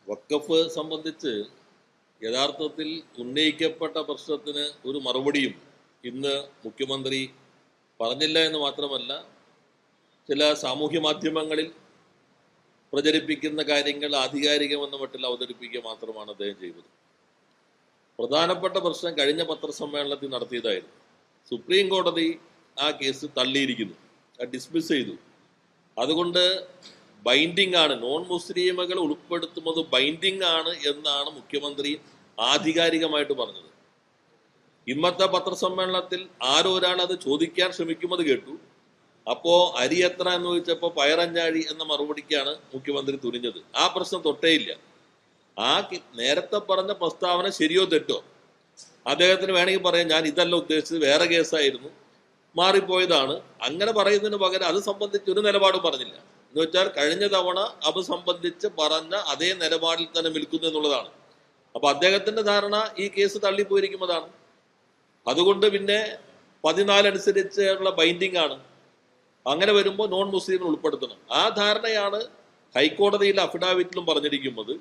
വഖഫ് സംബന്ധിച്ച് യഥാർത്ഥത്തിൽ ഉന്നയിക്കപ്പെട്ട പ്രശ്നത്തിന് ഒരു മറുപടിയും ഇന്ന് മുഖ്യമന്ത്രി പറഞ്ഞില്ല എന്ന് മാത്രമല്ല, ചില സാമൂഹ്യ മാധ്യമങ്ങളിൽ പ്രചരിപ്പിക്കുന്ന കാര്യങ്ങൾ ആധികാരികമെന്ന മട്ടിൽ അവതരിപ്പിക്കുക മാത്രമാണ് അദ്ദേഹം ചെയ്തത്. പ്രധാനപ്പെട്ട പ്രശ്നം കഴിഞ്ഞ പത്രസമ്മേളനത്തിൽ നടത്തിയതായിരുന്നു. സുപ്രീം കോടതി ആ കേസ് തള്ളിയിരിക്കുന്നു, ഡിസ്മിസ് ചെയ്തു. അതുകൊണ്ട് ബൈൻഡിങ് ആണ്, നോൺ മുസ്ലിമുകൾ ഉൾപ്പെടുത്തുന്നത് ബൈൻഡിങ് ആണ് എന്നാണ് മുഖ്യമന്ത്രി ആധികാരികമായിട്ട് പറഞ്ഞത്. ഇന്നത്തെ പത്രസമ്മേളനത്തിൽ ആരോ ഒരാൾ അത് ചോദിക്കാൻ ശ്രമിക്കുന്നത് കേട്ടു. അപ്പോ അരി എത്ര എന്ന് ചോദിച്ചപ്പോൾ പയറഞ്ഞാഴി എന്ന മറുപടിക്കാണ് മുഖ്യമന്ത്രി തുനിഞ്ഞത്. ആ പ്രശ്നം തൊട്ടേയില്ല. ആ നേരത്തെ പറഞ്ഞ പ്രസ്താവന ശരിയോ തെറ്റോ അദ്ദേഹത്തിന് വേണമെങ്കിൽ പറയാം, ഞാൻ ഇതല്ല ഉദ്ദേശിച്ചത്, വേറെ കേസായിരുന്നു, മാറിപ്പോയതാണ്. അങ്ങനെ പറയുന്നതിന് പകരം അത് സംബന്ധിച്ച് ഒരു നിലപാടും പറഞ്ഞില്ല. എന്ന് വെച്ചാൽ കഴിഞ്ഞ തവണ അത് സംബന്ധിച്ച് പറഞ്ഞ അതേ നിലപാടിൽ തന്നെ നിൽക്കുന്നു എന്നുള്ളതാണ്. അപ്പൊ അദ്ദേഹത്തിന്റെ ധാരണ ഈ കേസ് തള്ളിപ്പോയിരിക്കുന്നതാണ്. അതുകൊണ്ട് പിന്നെ 14 അനുസരിച്ചുള്ള ബൈൻഡിങ് ആണ്. അങ്ങനെ വരുമ്പോൾ നോൺ മുസ്ലിമിനെ ഉൾപ്പെടുത്തണം. ആ ധാരണയാണ് ഹൈക്കോടതിയിലെ അഫിഡാവിറ്റിലും പറഞ്ഞിരിക്കുന്നത്,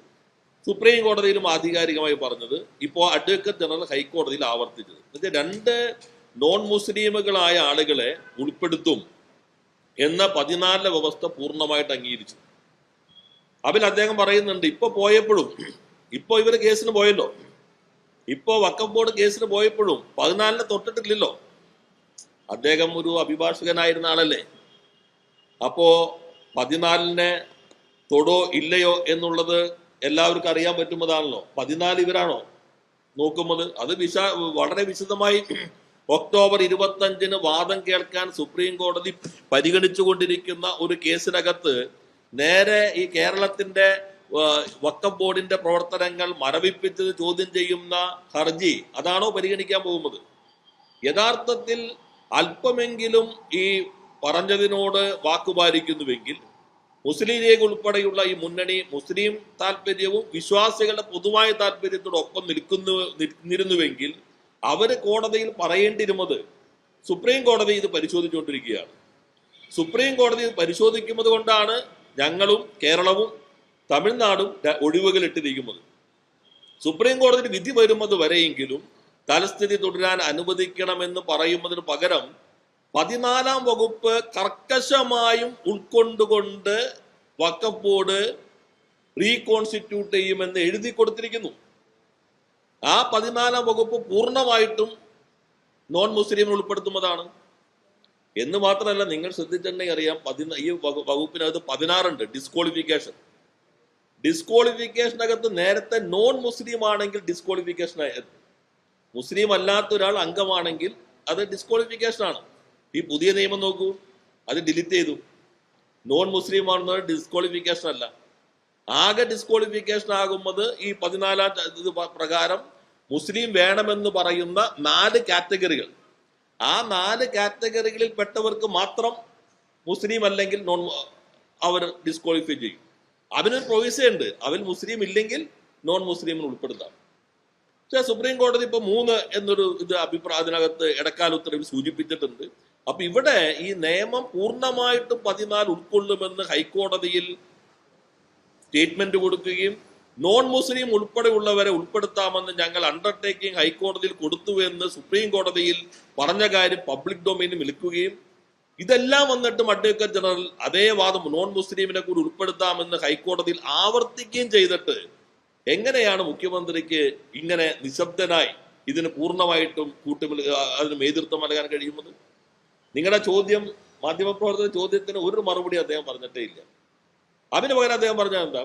സുപ്രീം കോടതിയിലും ആധികാരികമായി പറഞ്ഞത്, ഇപ്പോൾ അഡ്വക്കേറ്റ് ജനറൽ ഹൈക്കോടതിയിൽ ആവർത്തിച്ചത്. എന്നുവെച്ചാൽ 2 നോൺ മുസ്ലിമുകളായ ആളുകളെ ഉൾപ്പെടുത്തും എന്ന 14 വ്യവസ്ഥ പൂർണ്ണമായിട്ട് അംഗീകരിച്ചു. അതിൽ അദ്ദേഹം പറയുന്നുണ്ട്, ഇപ്പൊ ഇവര് കേസിന് പോയല്ലോ, ഇപ്പോ വഖഫ് ബോർഡ് കേസിന് പോയപ്പോഴും 14 തൊട്ടിട്ടില്ലല്ലോ. അദ്ദേഹം ഒരു അഭിഭാഷകനായിരുന്ന ആളല്ലേ. അപ്പോ 14 തൊടോ ഇല്ലയോ എന്നുള്ളത് എല്ലാവർക്കും അറിയാൻ പറ്റുന്നതാണല്ലോ. 14 ഇവരാണോ നോക്കുന്നത്? അത് വളരെ വിശദമായി ഒക്ടോബർ 25 വാദം കേൾക്കാൻ സുപ്രീം കോടതി പരിഗണിച്ചുകൊണ്ടിരിക്കുന്ന ഒരു കേസിനകത്ത് നേരെ ഈ കേരളത്തിന്റെ വഖഫ് ബോർഡിന്റെ പ്രവർത്തനങ്ങൾ മരവിപ്പിച്ചത് ചോദ്യം ചെയ്യുന്ന ഹർജി അതാണോ പരിഗണിക്കാൻ പോകുന്നത്? യഥാർത്ഥത്തിൽ അല്പമെങ്കിലും ഈ പറഞ്ഞതിനോട് വാക്കുപാലിക്കുന്നുവെങ്കിൽ മുസ്ലിം ലീഗ് ഉൾപ്പെടെയുള്ള ഈ മുന്നണി മുസ്ലിം താല്പര്യവും വിശ്വാസികളുടെ പൊതുവായ താല്പര്യത്തോടൊപ്പം നിന്നിരുന്നുവെങ്കിൽ അവര് കോടതിയിൽ പറയേണ്ടിയിരുന്നത്, സുപ്രീം കോടതി ഇത് പരിശോധിച്ചുകൊണ്ടിരിക്കുകയാണ്, സുപ്രീം കോടതി പരിശോധിക്കുന്നത് കൊണ്ടാണ് ഞങ്ങളും കേരളവും തമിഴ്നാടും ഒഴിവുകൾ ഇട്ടിരിക്കുന്നത്. സുപ്രീം കോടതി വിധി വരുന്നത് വരെയെങ്കിലും തലസ്ഥിതി തുടരാൻ അനുവദിക്കണമെന്ന് പറയുന്നതിന് പകരം 14-ാം വകുപ്പ് കർക്കശമായും ഉൾക്കൊണ്ടുകൊണ്ട് വഖഫ് ബോർഡ് റീകോൺസ്റ്റിറ്റ്യൂട്ട് ചെയ്യുമെന്ന് എഴുതി കൊടുത്തിരിക്കുന്നു. ആ 14-ാം വകുപ്പ് പൂർണ്ണമായിട്ടും നോൺ മുസ്ലിം ഉൾപ്പെടുത്തുന്നതാണ്. എന്ന് മാത്രമല്ല, നിങ്ങൾ ശ്രദ്ധിച്ചിട്ടുണ്ടെങ്കിൽ അറിയാം, ഈ വകുപ്പിനകത്ത് 16 ഉണ്ട് ഡിസ്ക്വാളിഫിക്കേഷൻ. ഡിസ്ക്വാളിഫിക്കേഷനകത്ത് നേരത്തെ നോൺ മുസ്ലിം ആണെങ്കിൽ ഡിസ്ക്വാളിഫിക്കേഷൻ ആയിരുന്നു, മുസ്ലിം അല്ലാത്ത ഒരാൾ അംഗമാണെങ്കിൽ അത് ഡിസ്ക്വാളിഫിക്കേഷൻ ആണ്. ഈ പുതിയ നിയമം നോക്കൂ, അത് ഡിലീറ്റ് ചെയ്തു. നോൺ മുസ്ലിം ആണെന്നത് ഡിസ്ക്വാളിഫിക്കേഷൻ അല്ല. ആകെ ഡിസ്ക്വാളിഫിക്കേഷൻ ആകുന്നത് ഈ 14-ാം പ്രകാരം മുസ്ലിം വേണമെന്ന് പറയുന്ന 4 കാറ്റഗറികൾ. ആ 4 കാറ്റഗറികളിൽ പെട്ടവർക്ക് മാത്രം മുസ്ലിം അല്ലെങ്കിൽ അവർ ഡിസ്ക്വാളിഫൈ ചെയ്യും. അതിനൊരു പ്രൊവിഷൻ ഉണ്ട്, അവൻ മുസ്ലിം ഇല്ലെങ്കിൽ നോൺ മുസ്ലിമിന് ഉൾപ്പെടുത്താം. പക്ഷെ സുപ്രീം കോടതി ഇപ്പൊ 3 എന്നൊരു അഭിപ്രായം അതിനകത്ത് ഇടക്കാല ഉത്തരവിൽ സൂചിപ്പിച്ചിട്ടുണ്ട്. അപ്പൊ ഇവിടെ ഈ നിയമം പൂർണ്ണമായിട്ടും 14 ഉൾക്കൊള്ളുമെന്ന് ഹൈക്കോടതിയിൽ സ്റ്റേറ്റ്മെന്റ് കൊടുക്കുകയും നോൺ മുസ്ലിം ഉൾപ്പെടെയുള്ളവരെ ഉൾപ്പെടുത്താമെന്ന് ഞങ്ങൾ അണ്ടർടേക്കിംഗ് ഹൈക്കോടതിയിൽ കൊടുത്തു എന്ന് സുപ്രീം കോടതിയിൽ പറഞ്ഞ കാര്യം പബ്ലിക് ഡൊമൈനിൽ വിളിക്കുകയും, ഇതെല്ലാം വന്നിട്ടും അഡ്വക്കേറ്റ് ജനറൽ അതേ വാദം നോൺ മുസ്ലിമിനെ കൂടി ഉൾപ്പെടുത്താമെന്ന് ഹൈക്കോടതിയിൽ ആവർത്തിക്കുകയും ചെയ്തിട്ട് എങ്ങനെയാണ് മുഖ്യമന്ത്രിക്ക് ഇങ്ങനെ നിശബ്ദനായി ഇതിന് പൂർണ്ണമായിട്ടും അതിന് നേതൃത്വം നൽകാൻ കഴിയുന്നത്? നിങ്ങളുടെ ചോദ്യം, മാധ്യമപ്രവർത്തക ചോദ്യത്തിന് ഒരു മറുപടി അദ്ദേഹം പറഞ്ഞിട്ടേ ഇല്ല. അതിന് പകരം അദ്ദേഹം പറഞ്ഞാൽ എന്താ?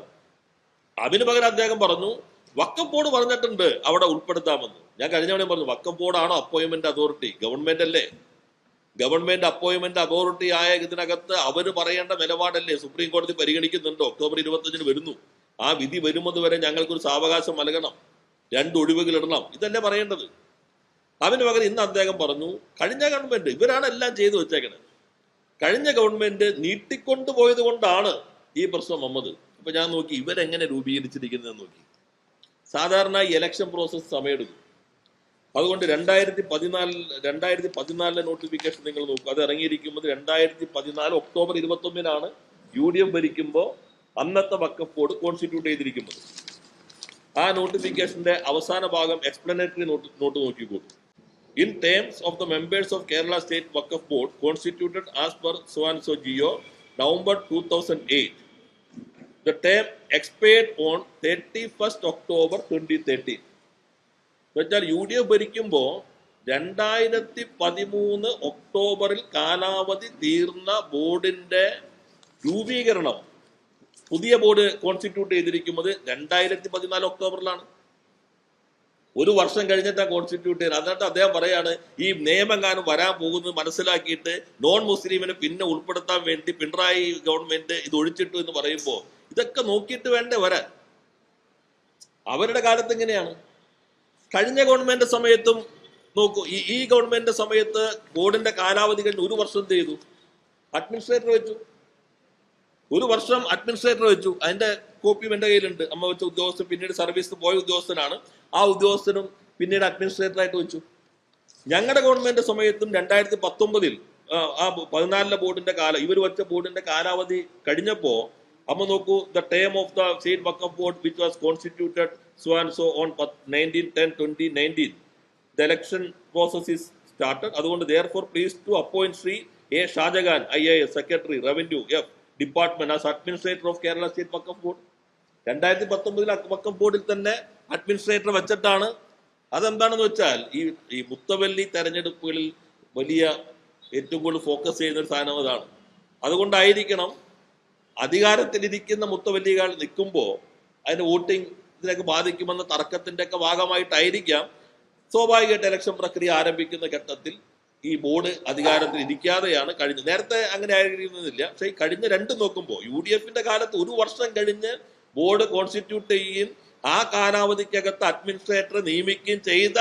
അതിന് പകരം അദ്ദേഹം പറഞ്ഞു വഖഫ് ബോർഡ് പറഞ്ഞിട്ടുണ്ട് അവിടെ ഉൾപ്പെടുത്താമെന്ന്. ഞാൻ കഴിഞ്ഞ തവണ പറഞ്ഞു, വഖഫ് ബോർഡാണോ അപ്പോയിന്റ്മെന്റ് അതോറിറ്റി? ഗവൺമെന്റ് അല്ലേ? ഗവൺമെന്റ് അപ്പോയിന്റ്മെന്റ് അതോറിറ്റി ആയ ഇതിനകത്ത് അവര് പറയേണ്ട നിലപാടല്ലേ സുപ്രീം കോടതി പരിഗണിക്കുന്നുണ്ട്. ഒക്ടോബർ 25 വരുന്നു. ആ വിധി വരുന്നത് വരെ ഞങ്ങൾക്കൊരു സാവകാശം നൽകണം, 2 ഒഴിവുകൾ ഇടണം, ഇതല്ലേ പറയേണ്ടത്. അതിന് പകരം ഇന്ന് അദ്ദേഹം പറഞ്ഞു കഴിഞ്ഞ ഗവൺമെന്റ് ഇവരാണ് എല്ലാം ചെയ്തു വെച്ചേക്കണത്, കഴിഞ്ഞ ഗവൺമെന്റ് നീട്ടിക്കൊണ്ടുപോയത് കൊണ്ടാണ് ഈ പ്രശ്നം വന്നത്. അപ്പൊ ഞാൻ നോക്കി ഇവരെങ്ങനെ രൂപീകരിച്ചിരിക്കുന്നതെന്ന് നോക്കി. സാധാരണ ഇലക്ഷൻ പ്രോസസ് സമയമെടുക്കും. അതുകൊണ്ട് 2014 നോട്ടിഫിക്കേഷൻ നിങ്ങൾ നോക്കുക, അത് ഇറങ്ങിയിരിക്കുന്നത് 2014 ഒക്ടോബർ 21 UDF ഭരിക്കുമ്പോൾ അന്നത്തെ വഖഫ് ബോർഡ് കോൺസ്റ്റിറ്റ്യൂട്ട് ചെയ്തിരിക്കുന്നത്. ആ നോട്ടിഫിക്കേഷന്റെ അവസാന ഭാഗം എക്സ്പ്ലനേറ്ററി നോട്ട് നോക്കിക്കോളൂ. In terms of the members of Kerala State Waqf Board constituted as per so and so GO November 2008, the term expired on 31st October 2013. എന്നുവെച്ചാൽ UDF ഭരിക്കുമ്പോൾ 2013 ഒക്ടോബറിൽ കാലാവധി തീർന്ന ബോർഡിന്റെ രൂപീകരണം, പുതിയ ബോർഡ് കോൺസ്റ്റിറ്റ്യൂട്ട് ചെയ്തിരിക്കുന്നത് 2014 ഒക്ടോബറിലാണ്. ഒരു വർഷം കഴിഞ്ഞിട്ടാണ് കോൺസ്റ്റിറ്റ്യൂട്ട് ചെയ്യുന്നത്. എന്നിട്ട് അദ്ദേഹം പറയാണ് ഈ നിയമകാലം വരാൻ പോകുന്നത് മനസ്സിലാക്കിയിട്ട് നോൺ മുസ്ലിമിനെ പിന്നെ ഉൾപ്പെടുത്താൻ വേണ്ടി പിണറായി ഗവൺമെന്റ് ഇത് ഒഴിച്ചിട്ടു എന്ന് പറയുമ്പോൾ ഇതൊക്കെ നോക്കിയിട്ട് വേണ്ടേ വരാൻ. അവരുടെ കാലത്ത് എങ്ങനെയാണ്? കഴിഞ്ഞ ഗവൺമെന്റ് സമയത്തും നോക്കൂ, ഈ ഗവൺമെന്റ് സമയത്ത് ബോർഡിന്റെ കാലാവധി കഴിഞ്ഞ് ഒരു വർഷം ചെയ്തു, അഡ്മിനിസ്ട്രേറ്റർ വെച്ചു. ഒരു വർഷം അഡ്മിനിസ്ട്രേറ്റർ വെച്ചു. അതിന്റെ കോപ്പിയും എൻ്റെ കയ്യിലുണ്ട്. അമ്മ വെച്ച ഉദ്യോഗസ്ഥൻ പിന്നീട് സർവീസിന് പോയ ഉദ്യോഗസ്ഥനാണ്. ആ ഉദ്യോഗസ്ഥനും പിന്നീട് അഡ്മിനിസ്ട്രേറ്ററായിട്ട് വെച്ചു. ഞങ്ങളുടെ ഗവൺമെന്റ് സമയത്തും 2019 ആ 14 ബോർഡിന്റെ ഇവർ വെച്ച ബോർഡിന്റെ കാലാവധി കഴിഞ്ഞപ്പോ അമ്മ നോക്കൂ, the term of the state Waqf board which was constituted so and so on 19/10/2019 the election process is started. അതുകൊണ്ട് therefore pleased to appoint Shri A Shajahan IAS secretary revenue department as administrator of Kerala state Waqf board. 2019 Waqf ബോർഡിൽ തന്നെ administrator വെച്ചിട്ടാണ്. അതെന്താണെന്ന് വെച്ചാൽ ഈ മുത്തവല്ലി തെരഞ്ഞെടുപ്പുകളിൽ വലിയ ഏറ്റവും കൂടുതൽ ഫോക്കസ് ചെയ്യുന്ന ഒരു സാധനം അതാണ്. അതുകൊണ്ടായിരിക്കണം അധികാരത്തിലിരിക്കുന്ന മുത്തവല്ലികൾ നിൽക്കുമ്പോൾ അതിന്റെ വോട്ടിംഗ് ഇതിനൊക്കെ ബാധിക്കുമെന്ന തർക്കത്തിന്റെ ഒക്കെ ഭാഗമായിട്ടായിരിക്കാം സ്വാഭാവികമായിട്ട് ഇലക്ഷൻ പ്രക്രിയ ആരംഭിക്കുന്ന ഘട്ടത്തിൽ ഈ ബോർഡ് അധികാരത്തിൽ ഇരിക്കാതെയാണ് കഴിഞ്ഞത്. നേരത്തെ അങ്ങനെ ആയിരുന്നില്ല. പക്ഷേ ഈ കഴിഞ്ഞ രണ്ടും നോക്കുമ്പോൾ UDFന്റെ കാലത്ത് ഒരു വർഷം കഴിഞ്ഞ് ബോർഡ് കോൺസ്റ്റിറ്റ്യൂട്ട് ചെയ്യുകയും ആ കാലാവധിക്കകത്ത് അഡ്മിനിസ്ട്രേറ്ററെ നിയമിക്കുകയും ചെയ്ത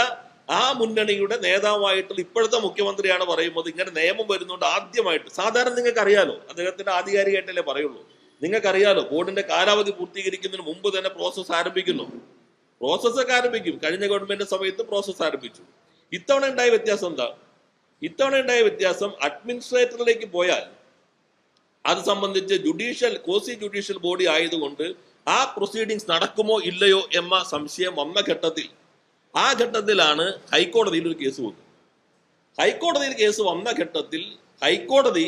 ആ മുന്നണിയുടെ നേതാവായിട്ടുള്ള ഇപ്പോഴത്തെ മുഖ്യമന്ത്രിയാണ് പറയുന്നത് ഇങ്ങനെ നിയമം വരുന്നുണ്ട്. ആദ്യമായിട്ട് സാധാരണ നിങ്ങൾക്ക് അറിയാലോ, അദ്ദേഹത്തിന്റെ ആധികാരികമായിട്ടല്ലേ പറയുള്ളൂ. നിങ്ങൾക്കറിയാലോ ബോർഡിന്റെ കാലാവധി പൂർത്തീകരിക്കുന്നതിന് മുമ്പ് തന്നെ പ്രോസസ്സ് ആരംഭിക്കുന്നു. പ്രോസസ്സൊക്കെ ആരംഭിക്കും. കഴിഞ്ഞ ഗവൺമെന്റ് സമയത്ത് പ്രോസസ്സ് ആരംഭിച്ചു. ഇത്തവണ ഉണ്ടായ വ്യത്യാസം എന്താ? ഇത്തവണ ഉണ്ടായ വ്യത്യാസം അഡ്മിനിസ്ട്രേറ്ററിലേക്ക് പോയാൽ അത് സംബന്ധിച്ച് കോസി ജുഡീഷ്യൽ ബോഡി ആയതുകൊണ്ട് ആ പ്രൊസീഡിങ്സ് നടക്കുമോ ഇല്ലയോ എന്ന സംശയം വന്ന ഘട്ടത്തിലാണ് ഹൈക്കോടതിയിൽ ഒരു കേസ് വന്നത്. ഹൈക്കോടതിയിൽ കേസ് വന്ന ഘട്ടത്തിൽ ഹൈക്കോടതി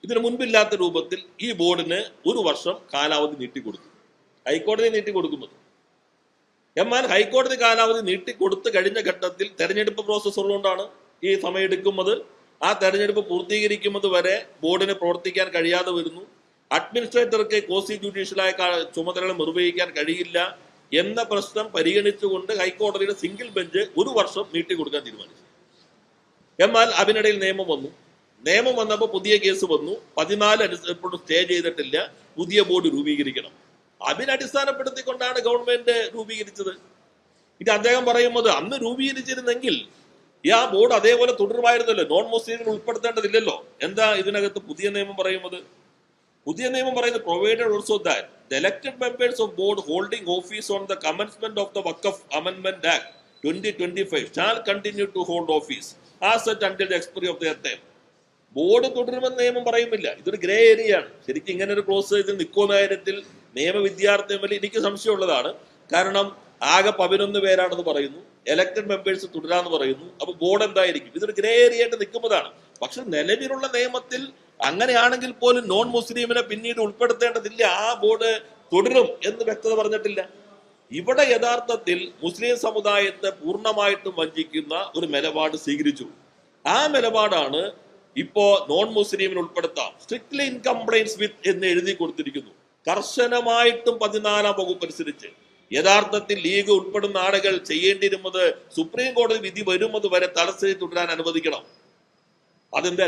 ഇതിനു മുൻപില്ലാത്ത രൂപത്തിൽ ഈ ബോർഡിന് ഒരു വർഷം കാലാവധി നീട്ടിക്കൊടുത്തു. ഹൈക്കോടതി നീട്ടിക്കൊടുക്കുന്നത്. എന്നാൽ ഹൈക്കോടതി കാലാവധി നീട്ടിക്കൊടുത്ത് കഴിഞ്ഞ ഘട്ടത്തിൽ തെരഞ്ഞെടുപ്പ് പ്രോസസ്സ് ഉള്ളതുകൊണ്ടാണ് ഈ സമയമെടുക്കുന്നത്. ആ തെരഞ്ഞെടുപ്പ് പൂർത്തീകരിക്കുന്നത് വരെ ബോർഡിന് പ്രവർത്തിക്കാൻ കഴിയാതെ വരുന്നു. അഡ്മിനിസ്ട്രേറ്റർക്ക് കോസി ജുഡീഷ്യലായ ചുമതലകൾ നിർവഹിക്കാൻ കഴിയില്ല എന്ന പ്രശ്നം പരിഗണിച്ചുകൊണ്ട് ഹൈക്കോടതിയുടെ സിംഗിൾ ബെഞ്ച് ഒരു വർഷം നീട്ടിക്കൊടുക്കാൻ തീരുമാനിച്ചു. എന്നാൽ അതിനിടയിൽ നിയമം വന്നപ്പോൾ പുതിയ കേസ് വന്നു. 14 എപ്പോഴും സ്റ്റേ ചെയ്തിട്ടില്ല. പുതിയ ബോർഡ് രൂപീകരിക്കണം. അതിനടിസ്ഥാനപ്പെടുത്തിക്കൊണ്ടാണ് ഗവൺമെന്റ് രൂപീകരിച്ചത്. ഇത് അദ്ദേഹം പറയുന്നത് അന്ന് രൂപീകരിച്ചിരുന്നെങ്കിൽ ആ ബോർഡ് അതേപോലെ തുടരുമായിരുന്നല്ലോ, നോൺ മുസ്ലിമിനെ ഉൾപ്പെടുത്തേണ്ടതില്ലല്ലോ. എന്താ ഇതിനകത്ത് പുതിയ നിയമം പറയുന്നത്? പുതിയ നിയമം പറയുന്നത് provided also that the elected members of board holding office on the commencement of the Waqf amendment act 2025 shall continue to hold office as such until the expiry of their time. Board തുടരുമെന്ന് നിയമം പറയുന്നില്ല. ഇതൊരു grey ഏരിയയാണ്. ശരിക്കും ഇങ്ങനെ ഒരു close ഇതിൽ നിൽക്കുന്ന കാര്യത്തിൽ നിയമ വിദ്യാർത്ഥി തമ്മിൽ എനിക്ക് സംശയമുള്ളതാണ്. കാരണം ആകെ 11 പേരാണെന്ന് പറയുന്നു, എലക്ടഡ് മെമ്പേഴ്സ് തുടരാന്ന് പറയുന്നു. അപ്പൊ ബോർഡ് എന്തായിരിക്കും? ഇതൊരു ഗ്രേ ഏരിയ ആയിട്ട് നിൽക്കുന്നതാണ്. പക്ഷെ നിലവിലുള്ള നിയമത്തിൽ അങ്ങനെയാണെങ്കിൽ പോലും നോൺ മുസ്ലിമിനെ പിന്നീട് ഉൾപ്പെടുത്തേണ്ടതില്ല, ആ ബോർഡ് തുടരും എന്ന് വ്യക്തത പറഞ്ഞിട്ടില്ല. ഇവിടെ യഥാർത്ഥത്തിൽ മുസ്ലിം സമുദായത്തെ പൂർണ്ണമായിട്ടും വഞ്ചിക്കുന്ന ഒരു നിലപാട് സ്വീകരിച്ചു. ആ നിലപാടാണ് ഇപ്പോ നോൺ മുസ്ലിമിനെ ഉൾപ്പെടുത്താം, സ്ട്രിക്ട്ലി ഇൻ കംപ്ലൈൻസ് വിത്ത് എന്ന് എഴുതി കൊടുത്തിരിക്കുന്നു. കർശനമായിട്ടും 14-ാം വകുപ്പ് അനുസരിച്ച് യഥാർത്ഥത്തിൽ ലീഗ് ഉൾപ്പെടുന്ന ആളുകൾ ചെയ്യേണ്ടിയിരുന്നത് സുപ്രീം കോടതി വിധി വരുന്നത് വരെ തടസ്സത്തിൽ തുടരാൻ അനുവദിക്കണം. അതെന്താ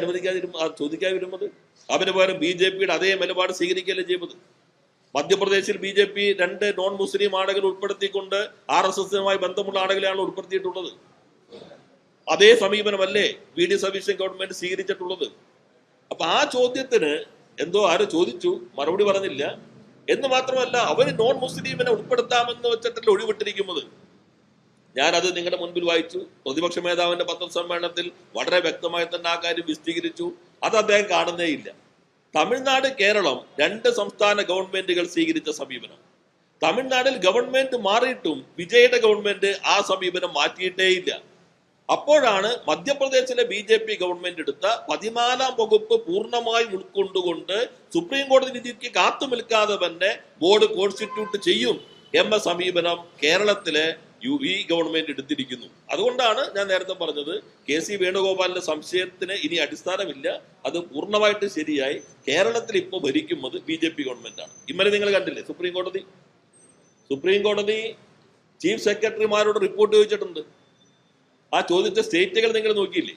ചോദിക്കാൻ വരുന്നത്? അതിന് പകരം BJPയുടെ അതേ നിലപാട് സ്വീകരിക്കുകയല്ലേ ചെയ്യുന്നത്. മധ്യപ്രദേശിൽ BJP 2 നോൺ മുസ്ലിം ആളുകൾ ഉൾപ്പെടുത്തിക്കൊണ്ട് RSSുമായി ബന്ധമുള്ള ആളുകളെയാണ് ഉൾപ്പെടുത്തിയിട്ടുള്ളത്. അതേ സമീപനമല്ലേ VD സതീശൻ ഗവൺമെന്റ് സ്വീകരിച്ചിട്ടുള്ളത്. അപ്പൊ ആ ചോദ്യത്തിന് എന്തോ ആരോ ചോദിച്ചു, മറുപടി പറഞ്ഞില്ല എന്ന് മാത്രമല്ല, അവര് നോൺ മുസ്ലിമിനെ ഉൾപ്പെടുത്താമെന്ന് വെച്ചിട്ടല്ല ഒഴിവിട്ടിരിക്കുന്നത്. ഞാനത് നിങ്ങളുടെ മുൻപിൽ വായിച്ചു. പ്രതിപക്ഷ നേതാവിന്റെ പത്രസമ്മേളനത്തിൽ വളരെ വ്യക്തമായി തന്നെ ആ കാര്യം വിശദീകരിച്ചു. അത് അദ്ദേഹം കാണുന്നേയില്ല. തമിഴ്നാട്, കേരളം 2 സംസ്ഥാന ഗവൺമെന്റുകൾ സ്വീകരിച്ച സമീപനം. തമിഴ്നാട്ടിൽ ഗവൺമെന്റ് മാറിയിട്ടും വിജയുടെ ഗവൺമെന്റ് ആ സമീപനം മാറ്റിയിട്ടേയില്ല. അപ്പോഴാണ് മധ്യപ്രദേശിലെ BJP ഗവൺമെന്റ് എടുത്ത 14-ാം വകുപ്പ് പൂർണ്ണമായി ഉൾക്കൊണ്ടുകൊണ്ട് സുപ്രീം കോടതി വിധിക്ക് കാത്തു നിൽക്കാതെ തന്നെ ബോർഡ് കോൺസ്റ്റിറ്റ്യൂട്ട് ചെയ്യും എന്ന സമീപനം കേരളത്തിലെ ഈ ഗവൺമെന്റ് എടുത്തിരിക്കുന്നു. അതുകൊണ്ടാണ് ഞാൻ നേരത്തെ പറഞ്ഞത്, KC വേണുഗോപാലിന്റെ സംശയത്തിന് ഇനി അടിസ്ഥാനമില്ല. അത് പൂർണ്ണമായിട്ട് ശരിയായി. കേരളത്തിൽ ഇപ്പോൾ ഭരിക്കുന്നത് BJP ഗവൺമെന്റാണ്. ഇന്നലെ നിങ്ങൾ കണ്ടില്ലേ, സുപ്രീം കോടതി ചീഫ് സെക്രട്ടറിമാരോട് റിപ്പോർട്ട് ചോദിച്ചിട്ടുണ്ട്. ആ ചോദിച്ച സ്റ്റേറ്റുകൾ നിങ്ങൾ നോക്കിയില്ലേ?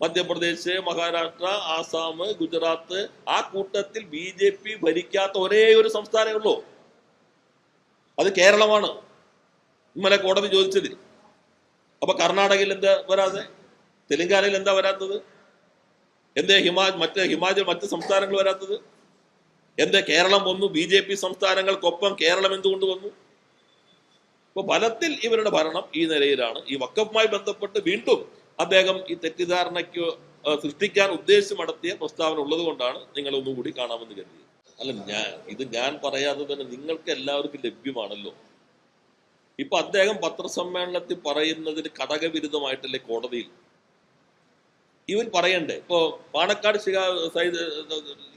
മധ്യപ്രദേശ്, മഹാരാഷ്ട്ര, ആസാം, ഗുജറാത്ത്. ആ കൂട്ടത്തിൽ BJP ഭരിക്കാത്ത ഒരേ ഒരു സംസ്ഥാനമേ ഉള്ളൂ, അത് കേരളമാണ്. ഇന്നലെ കോടതി ചോദിച്ചതിൽ. അപ്പൊ കർണാടകയിൽ എന്താ വരാതെ? തെലങ്കാനയിൽ എന്താ വരാത്തത്? എന്തേ ഹിമാചൽ മറ്റ് സംസ്ഥാനങ്ങൾ വരാത്തത്? എന്തേ കേരളം വന്നു? BJP സംസ്ഥാനങ്ങൾക്കൊപ്പം കേരളം എന്തുകൊണ്ട് വന്നു? ഇപ്പൊ ഫലത്തിൽ ഇവരുടെ ഭരണം ഈ നിലയിലാണ്. ഈ വഖഫുമായി ബന്ധപ്പെട്ട് വീണ്ടും അദ്ദേഹം ഈ തെറ്റിദ്ധാരണയ്ക്ക് സൃഷ്ടിക്കാൻ ഉദ്ദേശിച്ച് നടത്തിയ പ്രസ്താവന ഉള്ളത് കൊണ്ടാണ് നിങ്ങൾ ഒന്നുകൂടി കാണാമെന്ന് കരുതിയത്. അല്ല, ഞാൻ പറയാതെ തന്നെ നിങ്ങൾക്ക് എല്ലാവർക്കും ലഭ്യമാണല്ലോ. ഇപ്പൊ അദ്ദേഹം പത്രസമ്മേളനത്തിൽ പറയുന്നതിന് കടകവിരുദ്ധമായിട്ടല്ലേ കോടതിയിൽ ഇവർ പറയണ്ടേ? ഇപ്പോ പാണക്കാട്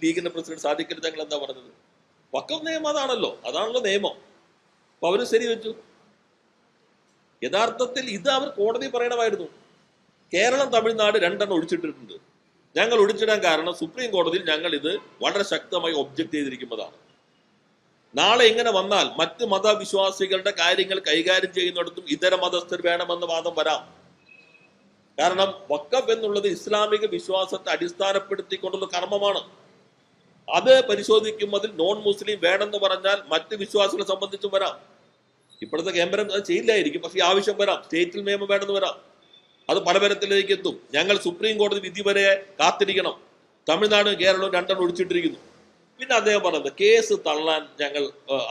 ലീഗിന്റെ പ്രസിഡന്റ് സാദിഖലി തങ്ങൾ എന്താ പറഞ്ഞത്? വഖഫ് നിയമം അതാണല്ലോ നിയമം. അപ്പൊ അവര് ശരി വെച്ചു. യഥാർത്ഥത്തിൽ ഇത് അവർ കോടതി പറയണമായിരുന്നു. കേരളം തമിഴ്നാട് 2 എണ്ണം ഒഴിച്ചിട്ടിട്ടുണ്ട്. ഞങ്ങൾ ഒഴിച്ചിടാൻ കാരണം സുപ്രീം കോടതിയിൽ ഞങ്ങൾ ഇത് വളരെ ശക്തമായി ഒബ്ജക്ട് ചെയ്തിരിക്കുന്നതാണ്. നാളെ ഇങ്ങനെ വന്നാൽ മറ്റ് മതവിശ്വാസികളുടെ കാര്യങ്ങൾ കൈകാര്യം ചെയ്യുന്നിടത്തും ഇതര മതസ്ഥർ വേണമെന്ന വാദം വരാം. കാരണം വഖഫ് എന്നുള്ളത് ഇസ്ലാമിക വിശ്വാസത്തെ അടിസ്ഥാനപ്പെടുത്തിക്കൊണ്ടുള്ള കർമ്മമാണ്. അത് പരിശോധിക്കുന്നതിൽ നോൺ മുസ്ലിം വേണമെന്ന് പറഞ്ഞാൽ മറ്റ് വിശ്വാസികളെ സംബന്ധിച്ചും വരാം. ഇപ്പോഴത്തെ കേന്ദ്രം അത് ചെയ്യില്ലായിരിക്കും, പക്ഷേ ഈ ആവശ്യം വരാം. സ്റ്റേറ്റിൽ നിയമം വേണമെന്ന് വരാം. അത് പലതരത്തിലേക്ക് എത്തും. ഞങ്ങൾ സുപ്രീം കോടതി വിധി വരെ കാത്തിരിക്കണം. തമിഴ്നാടും കേരളവും 2 എണ്ണം ഒഴിച്ചിട്ടിരിക്കുന്നു. പിന്നെ അദ്ദേഹം പറഞ്ഞത് കേസ് തള്ളാൻ ഞങ്ങൾ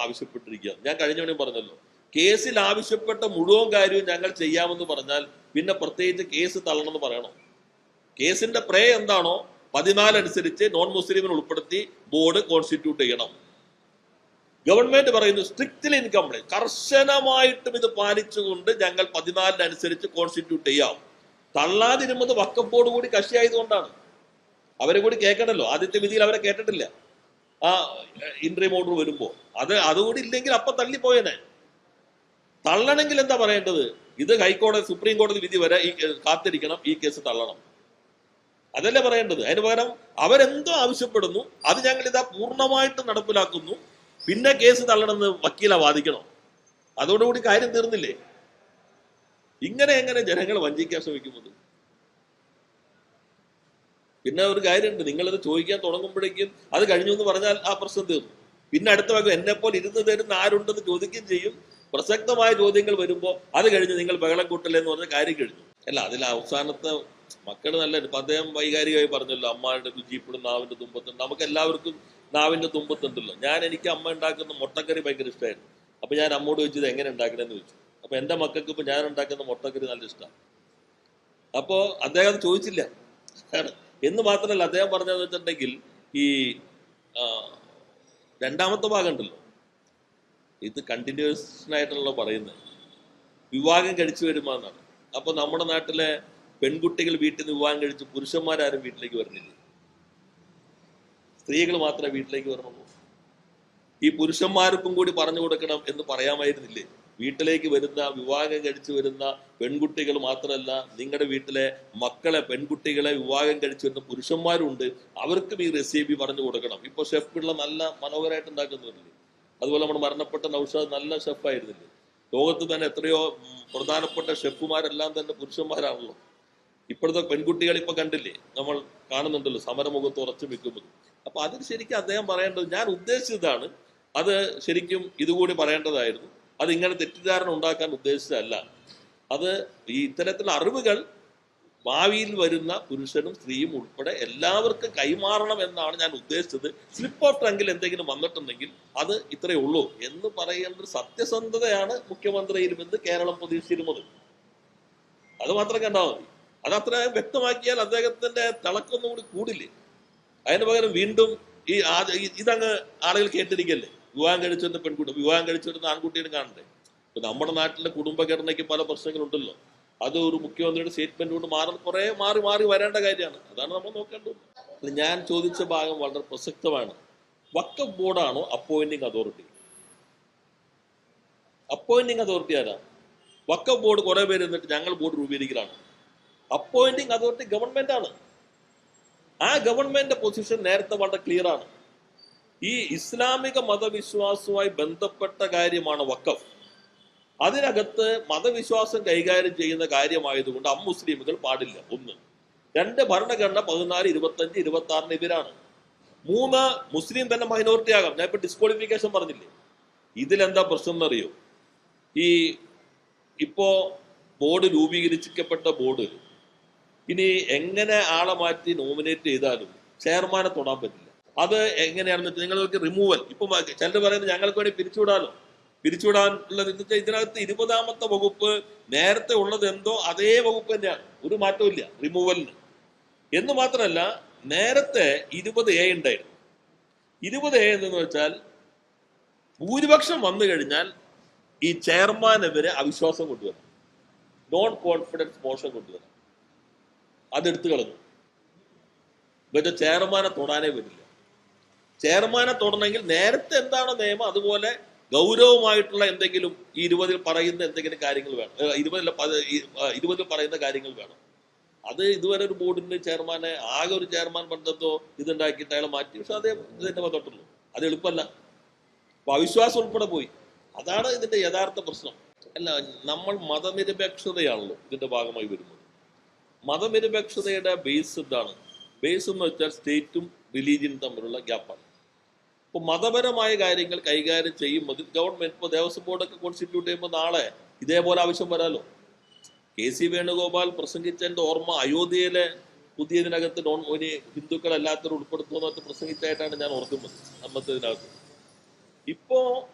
ആവശ്യപ്പെട്ടിരിക്കുക. ഞാൻ കഴിഞ്ഞവനും പറഞ്ഞല്ലോ, കേസിൽ ആവശ്യപ്പെട്ട മുഴുവൻ കാര്യവും ഞങ്ങൾ ചെയ്യാമെന്ന് പറഞ്ഞാൽ പിന്നെ പ്രത്യേകിച്ച് കേസ് തള്ളണമെന്ന് പറയണം. കേസിന്റെ പ്രേ എന്താണോ 14 അനുസരിച്ച് നോൺ മുസ്ലിമിനെ ഉൾപ്പെടുത്തി ബോർഡ് കോൺസ്റ്റിറ്റ്യൂട്ട് ചെയ്യണം. ഗവൺമെന്റ് പറയുന്നു സ്ട്രിക്റ്റ്ലി ഇൻകംപ്ലൈന്റ്, കർശനമായിട്ടും ഇത് പാലിച്ചുകൊണ്ട് ഞങ്ങൾ 14 അനുസരിച്ച് കോൺസ്റ്റിറ്റ്യൂട്ട് ചെയ്യാം. തള്ളാതിരുന്നത് വഖഫ് ബോർഡ് കൂടി കക്ഷിയായതുകൊണ്ടാണ്. അവരെ കൂടി കേൾക്കണല്ലോ. ആദ്യത്തെ വിധിയിൽ അവരെ കേട്ടിട്ടില്ല. ആ ഇൻട്രീം ഓർഡർ വരുമ്പോ അതുകൂടി ഇല്ലെങ്കിൽ അപ്പൊ തള്ളിപ്പോയനെ. തള്ളണമെങ്കിൽ എന്താ പറയേണ്ടത്? ഇത് സുപ്രീം കോടതി വിധി വരെ ഈ കാത്തിരിക്കണം, ഈ കേസ് തള്ളണം, അതല്ലേ പറയേണ്ടത്. അതിന് പകരം അവരെന്തോ ആവശ്യപ്പെടുന്നു, അത് ഞങ്ങൾ ഇതാ പൂർണ്ണമായിട്ട് നടപ്പിലാക്കുന്നു, പിന്നെ കേസ് തള്ളണമെന്ന് വക്കീല വാദിക്കണം. അതോടുകൂടി കാര്യം തീർന്നില്ലേ? ഇങ്ങനെ എങ്ങനെ ജനങ്ങളെ വഞ്ചിക്കാൻ ശ്രമിക്കുന്നത്? പിന്നെ ഒരു കാര്യമുണ്ട്, നിങ്ങളിത് ചോദിക്കാൻ തുടങ്ങുമ്പോഴേക്കും അത് കഴിഞ്ഞു എന്ന് പറഞ്ഞാൽ ആ പ്രശ്നം തീർന്നു. പിന്നെ അടുത്ത ഭാഗം എന്നെപ്പോലെ ഇരുന്ന് തരുന്ന ആരുണ്ടെന്ന് ചോദിക്കുകയും ചെയ്യും. പ്രസക്തമായ ചോദ്യങ്ങൾ വരുമ്പോൾ അത് കഴിഞ്ഞ് നിങ്ങൾ ബഹളം കൂട്ടല്ലേ എന്ന് പറഞ്ഞ കാര്യം കഴിഞ്ഞു. അല്ല, അതിൽ അവസാനത്തെ മക്കൾ നല്ല അദ്ദേഹം വൈകാരികമായി പറഞ്ഞല്ലോ, അമ്മയുടെ രുചി ഇപ്പോഴും നാവിന്റെ തുമ്പത്തുണ്ട്. നമുക്ക് എല്ലാവർക്കും നാവിന്റെ തുമ്പത്തുണ്ടല്ലോ. എനിക്ക് അമ്മ ഉണ്ടാക്കുന്ന മുട്ടക്കറി ഭയങ്കര ഇഷ്ടമായിരുന്നു. അപ്പൊ ഞാൻ അമ്മോട് ചോദിച്ചത് എങ്ങനെ ഉണ്ടാക്കണമെന്ന് ചോദിച്ചു. അപ്പൊ എന്റെ മക്കൾക്ക് ഇപ്പൊ ഞാൻ ഉണ്ടാക്കുന്ന മുട്ടക്കറി നല്ല ഇഷ്ടമാണ്. അപ്പോ അദ്ദേഹം അത് ചോദിച്ചില്ല എന്ന് മാത്രമല്ല, അദ്ദേഹം പറഞ്ഞതെന്ന് വെച്ചിട്ടുണ്ടെങ്കിൽ ഈ 2ാമത്തെ ഭാഗം ഉണ്ടല്ലോ, ഇത് കണ്ടിന്യൂഷനായിട്ടുള്ള പറയുന്നത് വിവാഹം കഴിച്ചു വരുമ്പോ എന്നാണ്. അപ്പൊ നമ്മുടെ നാട്ടിലെ പെൺകുട്ടികൾ വീട്ടിൽ നിന്ന് വിവാഹം കഴിച്ച് പുരുഷന്മാരാരും വീട്ടിലേക്ക് വരുന്നില്ല, സ്ത്രീകൾ മാത്രമേ വീട്ടിലേക്ക് വരണുള്ളൂ. ഈ പുരുഷന്മാർക്കും കൂടി പറഞ്ഞു കൊടുക്കണം എന്ന് പറയാമായിരുന്നില്ലേ? വീട്ടിലേക്ക് വരുന്ന വിവാഹം കഴിച്ചു വരുന്ന പെൺകുട്ടികൾ മാത്രമല്ല, നിങ്ങളുടെ വീട്ടിലെ മക്കളെ പെൺകുട്ടികളെ വിവാഹം കഴിച്ചു വരുന്ന പുരുഷന്മാരുണ്ട്, അവർക്കും ഈ റെസിപ്പി പറഞ്ഞു കൊടുക്കണം. ഇപ്പൊ ഷെഫ് പിള്ള നല്ല മനോഹരമായിട്ട് ഉണ്ടാക്കുന്നില്ലേ? അതുപോലെ നമ്മുടെ മരണപ്പെട്ട നൗഷാദ് നല്ല ഷെഫായിരുന്നില്ലേ? ലോകത്ത് തന്നെ എത്രയോ പ്രധാനപ്പെട്ട ഷെഫുമാരെല്ലാം തന്നെ പുരുഷന്മാരാണല്ലോ. ഇപ്പോഴത്തെ പെൺകുട്ടികൾ ഇപ്പൊ കണ്ടില്ലേ, നമ്മൾ കാണുന്നുണ്ടല്ലോ സമരമുഖത്ത് ഉറച്ചു വെക്കുന്നത്. അപ്പൊ അതിന് ശരിക്കും അദ്ദേഹം പറയേണ്ടത്, ഞാൻ ഉദ്ദേശിച്ചതാണ്, അത് ശരിക്കും ഇതുകൂടി പറയേണ്ടതായിരുന്നു. അത് ഇങ്ങനെ തെറ്റിദ്ധാരണ ഉണ്ടാക്കാൻ ഉദ്ദേശിച്ചതല്ല. അത് ഈ ഇത്തരത്തിലുള്ള അറിവുകൾ ഭാവിയിൽ വരുന്ന പുരുഷനും സ്ത്രീയും ഉൾപ്പെടെ എല്ലാവർക്കും കൈമാറണം എന്നാണ് ഞാൻ ഉദ്ദേശിച്ചത്. സ്ലിപ്പ് ഓഫ് ടങ്കിൽ എന്തെങ്കിലും വന്നിട്ടുണ്ടെങ്കിൽ അത് ഇത്രയേ ഉള്ളൂ എന്ന് പറയേണ്ട സത്യസന്ധതയാണ് മുഖ്യമന്ത്രിയിലുമെന്ന് കേരളം പ്രതീക്ഷിച്ചിരുന്നത്. അത് മാത്രം കണ്ടാൽ മതി. അതത്ര വ്യക്തമാക്കിയാൽ അദ്ദേഹത്തിന്റെ തിളക്കൊന്നും കൂടി കൂടില്ലേ. അതിന് പകരം വീണ്ടും ഇതങ്ങ് ആളുകൾ കേട്ടിരിക്കല്ലേ. വിവാഹം കഴിച്ചിരുന്ന പെൺകുട്ടി വിവാഹം കഴിച്ചിരുന്ന ആൺകുട്ടിയെ കാണണ്ടേ? ഇപ്പൊ നമ്മുടെ നാട്ടിലെ കുടുംബഘടനയ്ക്ക് പല പ്രശ്നങ്ങളുണ്ടല്ലോ. അത് ഒരു മുഖ്യമന്ത്രിയുടെ സ്റ്റേറ്റ്മെന്റ് കൊണ്ട് കുറെ മാറി വരേണ്ട കാര്യമാണ്. അതാണ് നമ്മൾ നോക്കേണ്ടത്. ഞാൻ ചോദിച്ച ഭാഗം വളരെ പ്രസക്തമാണ്. വഖഫ് ബോർഡാണോ അപ്പോയിന്റിംഗ് അതോറിറ്റി? അപ്പോയിന്റിംഗ് അതോറിറ്റി ആരാ? വഖഫ് ബോർഡ് കുറെ പേര് എന്നിട്ട് ഞങ്ങൾ ബോർഡ് രൂപീകരിക്കലാണ്. അപ്പോയിന്റിംഗ് അതോറിറ്റി ഗവൺമെന്റ് ആണ്. ആ ഗവൺമെന്റ് പൊസിഷൻ നേരത്തെ വളരെ ക്ലിയർ ആണ്. ഈ ഇസ്ലാമിക മതവിശ്വാസവുമായി ബന്ധപ്പെട്ട കാര്യമാണ് വഖഫ്. അതിനകത്ത് മതവിശ്വാസം കൈകാര്യം ചെയ്യുന്ന കാര്യമായതുകൊണ്ട് അമുസ്ലിമുകൾ പാടില്ല. 1. 2, ഭരണഘടന 14, 25, 26 എതിരാണ്. 3, മുസ്ലിം തന്നെ മൈനോറിറ്റി ആകാം. ഞാൻ ഇപ്പൊ ഡിസ്ക്വാളിഫിക്കേഷൻ പറഞ്ഞില്ലേ. ഇതിലെന്താ പ്രശ്നം എന്നറിയോ? ഇപ്പോ ബോർഡ് രൂപീകരിക്കപ്പെട്ട ബോർഡ് ഇനി എങ്ങനെ ആളെ മാറ്റി നോമിനേറ്റ് ചെയ്താലും ചെയർമാനെ തൊടാൻ പറ്റില്ല. അത് എങ്ങനെയാണെന്ന് വെച്ചാൽ നിങ്ങൾക്ക് റിമൂവൽ. ഇപ്പൊ ചിലർ പറയുന്നത് ഞങ്ങൾക്ക് വേണ്ടി പിരിച്ചുവിടാനുള്ളത് ഇതിനകത്ത് 20ാമത്തെ വകുപ്പ് നേരത്തെ ഉള്ളത് എന്തോ അതേ വകുപ്പ് തന്നെയാണ്. ഒരു മാറ്റവും ഇല്ല റിമൂവലിന്. എന്ന് മാത്രമല്ല, നേരത്തെ 20A ഉണ്ടായിരുന്നു. 20A എന്ന് വെച്ചാൽ ഭൂരിപക്ഷം വന്നു കഴിഞ്ഞാൽ ഈ ചെയർമാനെതിരെ അവിശ്വാസം കൊണ്ടുവരണം, നോൺ കോൺഫിഡൻസ് മോഷൻ കൊണ്ടുവരണം. അതെടുത്തു കളഞ്ഞു. പക്ഷെ ചെയർമാനെ തൊടാനേ പറ്റില്ല. ചെയർമാനെ തൊടണമെങ്കിൽ നേരത്തെ എന്താണോ നിയമം അതുപോലെ ഗൗരവമായിട്ടുള്ള എന്തെങ്കിലും ഈ 20 പറയുന്ന എന്തെങ്കിലും കാര്യങ്ങൾ വേണം. 20 പറയുന്ന കാര്യങ്ങൾ വേണം. അത് ഇതുവരെ ഒരു ബോർഡിന്റെ ചെയർമാനെ ആകെ ഒരു ചെയർമാൻ പണ്ടത്തോ ഇതുണ്ടാക്കിയിട്ട് അയാളെ മാറ്റി. പക്ഷെ അതേ ഇതിന്റെ തൊട്ടുള്ളൂ. അത് എളുപ്പമല്ല. അപ്പൊ അവിശ്വാസം ഉൾപ്പെടെ പോയി. അതാണ് ഇതിന്റെ യഥാർത്ഥ പ്രശ്നം. അല്ല, നമ്മൾ മതനിരപേക്ഷതയാണല്ലോ ഇതിന്റെ ഭാഗമായി വരുന്നത്. മതനിരപേക്ഷതയുടെ ബേസ് എന്താണ്? ബേസ് എന്ന് വെച്ചാൽ സ്റ്റേറ്റും റിലീജിയനും തമ്മിലുള്ള ഗ്യാപ്പാണ്. ഇപ്പൊ മതപരമായ കാര്യങ്ങൾ കൈകാര്യം ചെയ്യുമ്പോൾ ഗവൺമെന്റ് ഇപ്പോൾ ദേവസ്വം ബോർഡൊക്കെ കോൺസ്റ്റിറ്റ്യൂട്ട് ചെയ്യുമ്പോൾ നാളെ ഇതേപോലെ ആവശ്യം വരാലോ. KC വേണുഗോപാൽ പ്രസംഗിച്ചതിന്റെ ഓർമ്മ അയോധ്യയിലെ പുതിയതിനകത്ത് ഹിന്ദുക്കളല്ലാത്തവർ ഉൾപ്പെടുത്തുമെന്നൊക്കെ പ്രസംഗിച്ചായിട്ടാണ് ഞാൻ ഓർക്കുന്നത്. അന്നത്തതിനകത്ത് ഇപ്പോ